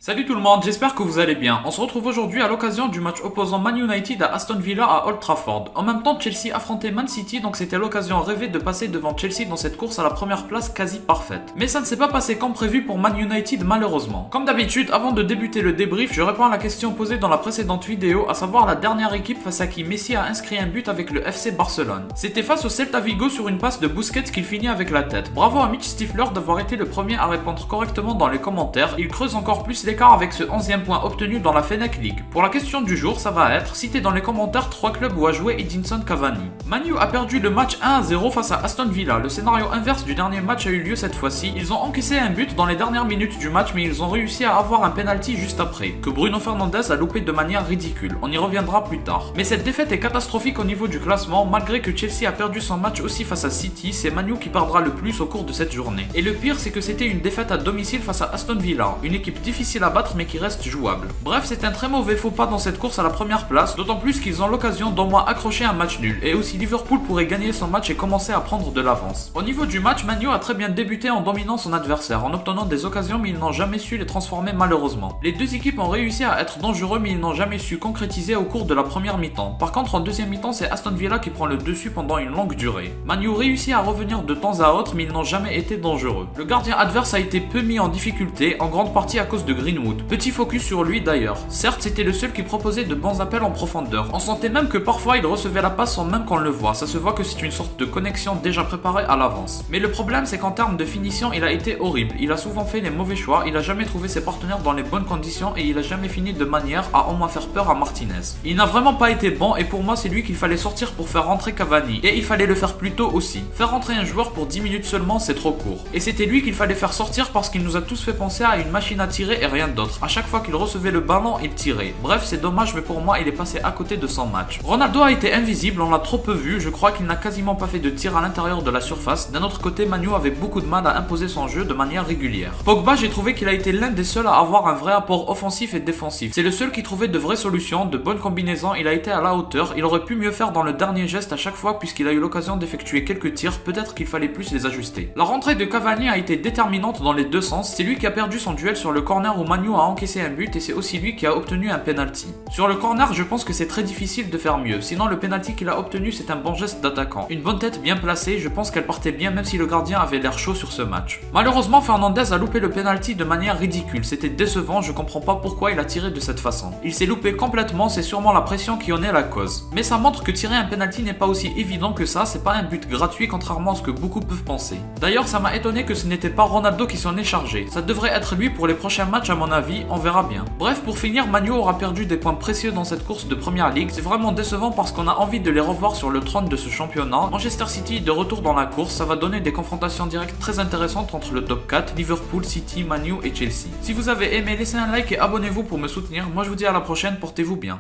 Salut tout le monde, j'espère que vous allez bien. On se retrouve aujourd'hui à l'occasion du match opposant Man United à Aston Villa à Old Trafford. En même temps, Chelsea affrontait Man City, donc c'était l'occasion rêvée de passer devant Chelsea dans cette course à la première place quasi parfaite. Mais ça ne s'est pas passé comme prévu pour Man United malheureusement. Comme d'habitude, avant de débuter le débrief, je réponds à la question posée dans la précédente vidéo, à savoir la dernière équipe face à qui Messi a inscrit un but avec le FC Barcelone. C'était face au Celta Vigo sur une passe de Busquets qu'il finit avec la tête. Bravo à Mitch Stifler d'avoir été le premier à répondre correctement dans les commentaires, il creuse encore plus l'écart avec ce 11e point obtenu dans la Fennec League. Pour la question du jour, ça va être citez dans les commentaires 3 clubs où a joué Edinson Cavani. Man U a perdu le match 1-0 face à Aston Villa. Le scénario inverse du dernier match a eu lieu cette fois-ci. Ils ont encaissé un but dans les dernières minutes du match, mais ils ont réussi à avoir un penalty juste après, que Bruno Fernandes a loupé de manière ridicule. On y reviendra plus tard. Mais cette défaite est catastrophique au niveau du classement. Malgré que Chelsea a perdu son match aussi face à City, c'est Man U qui perdra le plus au cours de cette journée. Et le pire, c'est que c'était une défaite à domicile face à Aston Villa, une équipe difficile à battre mais qui reste jouable. Bref, c'est un très mauvais faux pas dans cette course à la première place, d'autant plus qu'ils ont l'occasion d'au moins accrocher un match nul, et aussi Liverpool pourrait gagner son match et commencer à prendre de l'avance. Au niveau du match, Man U a très bien débuté en dominant son adversaire, en obtenant des occasions mais ils n'ont jamais su les transformer malheureusement. Les deux équipes ont réussi à être dangereux mais ils n'ont jamais su concrétiser au cours de la première mi-temps. Par contre, en deuxième mi-temps, c'est Aston Villa qui prend le dessus pendant une longue durée. Man U réussit à revenir de temps à autre mais ils n'ont jamais été dangereux. Le gardien adverse a été peu mis en difficulté, en grande partie à cause de Greenwood. Petit focus sur lui d'ailleurs. Certes, c'était le seul qui proposait de bons appels en profondeur. On sentait même que parfois il recevait la passe sans même qu'on le voit. Ça se voit que c'est une sorte de connexion déjà préparée à l'avance. Mais le problème, c'est qu'en termes de finition, il a été horrible. Il a souvent fait les mauvais choix, il a jamais trouvé ses partenaires dans les bonnes conditions et il a jamais fini de manière à au moins faire peur à Martinez. Il n'a vraiment pas été bon et pour moi, c'est lui qu'il fallait sortir pour faire rentrer Cavani. Et il fallait le faire plus tôt aussi. Faire rentrer un joueur pour 10 minutes seulement, c'est trop court. Et c'était lui qu'il fallait faire sortir parce qu'il nous a tous fait penser à une machine à tirer et rien d'autre. À chaque fois qu'il recevait le ballon, il tirait. Bref, c'est dommage, mais pour moi, il est passé à côté de son match. Ronaldo a été invisible, on l'a trop peu vu. Je crois qu'il n'a quasiment pas fait de tir à l'intérieur de la surface. D'un autre côté, Man U avait beaucoup de mal à imposer son jeu de manière régulière. Pogba, j'ai trouvé qu'il a été l'un des seuls à avoir un vrai apport offensif et défensif. C'est le seul qui trouvait de vraies solutions, de bonnes combinaisons. Il a été à la hauteur. Il aurait pu mieux faire dans le dernier geste à chaque fois puisqu'il a eu l'occasion d'effectuer quelques tirs. Peut-être qu'il fallait plus les ajuster. La rentrée de Cavani a été déterminante dans les deux sens. C'est lui qui a perdu son duel sur le corner où Man U a encaissé un but et c'est aussi lui qui a obtenu un penalty. Sur le corner, je pense que c'est très difficile de faire mieux. Sinon, le penalty qu'il a obtenu, c'est un bon geste d'attaquant. Une bonne tête bien placée, je pense qu'elle partait bien même si le gardien avait l'air chaud sur ce match. Malheureusement, Fernandes a loupé le penalty de manière ridicule. C'était décevant, je comprends pas pourquoi il a tiré de cette façon. Il s'est loupé complètement, c'est sûrement la pression qui en est la cause. Mais ça montre que tirer un penalty n'est pas aussi évident que ça, c'est pas un but gratuit contrairement à ce que beaucoup peuvent penser. D'ailleurs, ça m'a étonné que ce n'était pas Ronaldo qui s'en est chargé. Ça devrait être lui pour les prochains matchs à mon avis, on verra bien. Bref, pour finir, Man U aura perdu des points précieux dans cette course de première ligue. C'est vraiment décevant parce qu'on a envie de les revoir sur le trône de ce championnat. Manchester City de retour dans la course, ça va donner des confrontations directes très intéressantes entre le top 4, Liverpool, City, Man U et Chelsea. Si vous avez aimé, laissez un like et abonnez-vous pour me soutenir. Moi je vous dis à la prochaine, portez-vous bien.